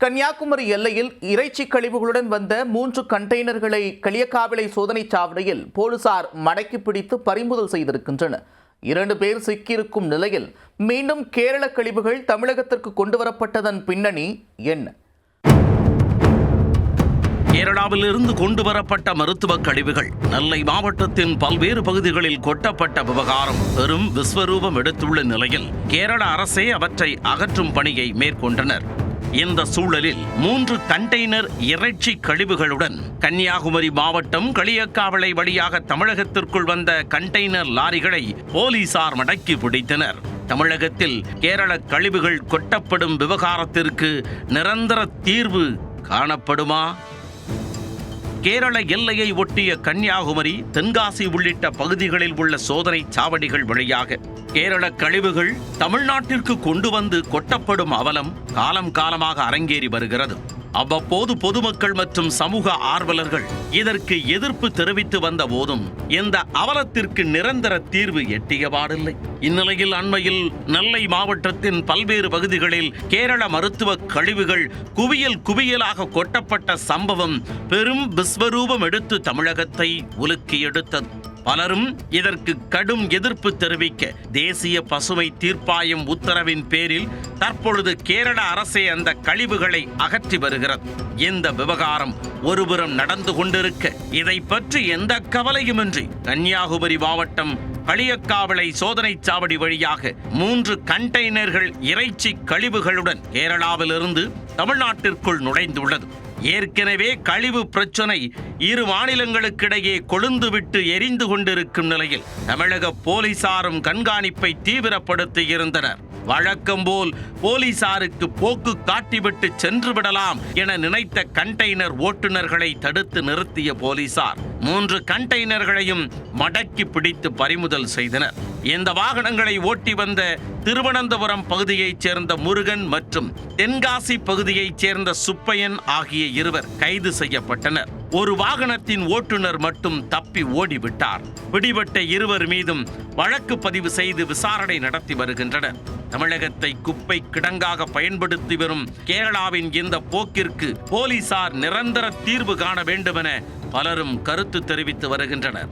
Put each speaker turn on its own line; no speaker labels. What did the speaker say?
கன்னியாகுமரி எல்லையில் இறைச்சி கழிவுகளுடன் வந்த 3 கண்டெய்னர்களை களியக்காவிளை சோதனைச் சாவடியில் போலீசார் மடக்கி பிடித்து பறிமுதல் செய்திருக்கின்றனர். 2 பேர் சிக்கியிருக்கும் நிலையில் மீண்டும் கேரள கழிவுகள் தமிழகத்திற்கு கொண்டுவரப்பட்டதன் பின்னணி என்ன?
கேரளாவிலிருந்து கொண்டுவரப்பட்ட மருத்துவ கழிவுகள் நெல்லை மாவட்டத்தின் பல்வேறு பகுதிகளில் கொட்டப்பட்ட விவகாரம் பெரும் விஸ்வரூபம் எடுத்துள்ள நிலையில் கேரள அரசே அவற்றை அகற்றும் பணியை மேற்கொண்டனர். இந்த சூழலில் 3 கண்டெய்னர் இறைச்சி கழிவுகளுடன் கன்னியாகுமரி மாவட்டம் களியக்காவிளை வழியாக தமிழகத்திற்குள் வந்த கண்டெய்னர் லாரிகளை போலீசார் மடக்கி பிடித்தனர். தமிழகத்தில் கேரள கழிவுகள் கொட்டப்படும் விவகாரத்திற்கு நிரந்தர தீர்வு காணப்படுமா? கேரள எல்லையை ஒட்டிய கன்னியாகுமரி, தென்காசி உள்ளிட்ட பகுதிகளில் உள்ள சோதனை சாவடிகள் வழியாக கேரள கழிவுகள் தமிழ்நாட்டிற்கு கொண்டு வந்து கொட்டப்படும் அவலம் காலம் காலமாக அரங்கேறி வருகிறது. அவ்வப்போது பொதுமக்கள் மற்றும் சமூக ஆர்வலர்கள் இதற்கு எதிர்ப்பு தெரிவித்து வந்த போதும் இந்த அவலத்திற்கு நிரந்தர தீர்வு எட்டியபாடில்லை. இந்நிலையில் அண்மையில் நெல்லை மாவட்டத்தின் பல்வேறு பகுதிகளில் கேரள மருத்துவ கழிவுகள் குவியலாக கொட்டப்பட்ட சம்பவம் பெரும் விஸ்வரூபம் எடுத்து தமிழகத்தை உலுக்கி எடுத்தது. பலரும் இதற்கு கடும் எதிர்ப்பு தெரிவிக்க தேசிய பசுமை தீர்ப்பாயம் உத்தரவின் பேரில் தற்பொழுது கேரள அரசே அந்த கழிவுகளை அகற்றி வருகிறது. இந்த விவகாரம் ஒருபுறம் நடந்து கொண்டிருக்க இதை பற்றி எந்த கவலையுமின்றி கன்னியாகுமரி மாவட்டம் களியக்காவிளை சோதனை சாவடி வழியாக 3 கண்டெய்னர்கள் இறைச்சி கழிவுகளுடன் கேரளாவிலிருந்து தமிழ்நாட்டிற்குள் நுழைந்துள்ளது. ஏற்கனவே கழிவு பிரச்சனை இரு மாநிலங்களுக்கிடையே கொழுந்துவிட்டு எரிந்து கொண்டிருக்கும் நிலையில் தமிழக போலீசாரும் கண்காணிப்பை தீவிரப்படுத்தி இருந்தனர். வழக்கம் போல் போலீசாருக்கு போக்கு காட்டிவிட்டு சென்று விடலாம் என நினைத்த கண்டெய்னர் ஓட்டுநர்களை தடுத்து நிறுத்திய போலீசார் 3 கண்டெய்னர்களையும் மடக்கி பிடித்து பறிமுதல் செய்தனர். இந்த வாகனங்களை ஓட்டி வந்த திருவனந்தபுரம் பகுதியைச் சேர்ந்த முருகன் மற்றும் தென்காசி பகுதியைச் சேர்ந்த சுப்பையன் ஆகிய இருவர் கைது செய்யப்பட்டனர். ஒரு வாகனத்தின் ஓட்டுநர் மட்டும் தப்பி ஓடிவிட்டார். பிடிபட்ட இருவர் மீதும் வழக்கு பதிவு செய்து விசாரணை நடத்தி வருகின்றனர். தமிழகத்தை குப்பை கிடங்காக பயன்படுத்தி வரும் கேரளாவின் இந்த போக்கிற்கு போலீசார் நிரந்தர தீர்வு காண வேண்டுமென பலரும் கருத்து தெரிவித்து வருகின்றனர்.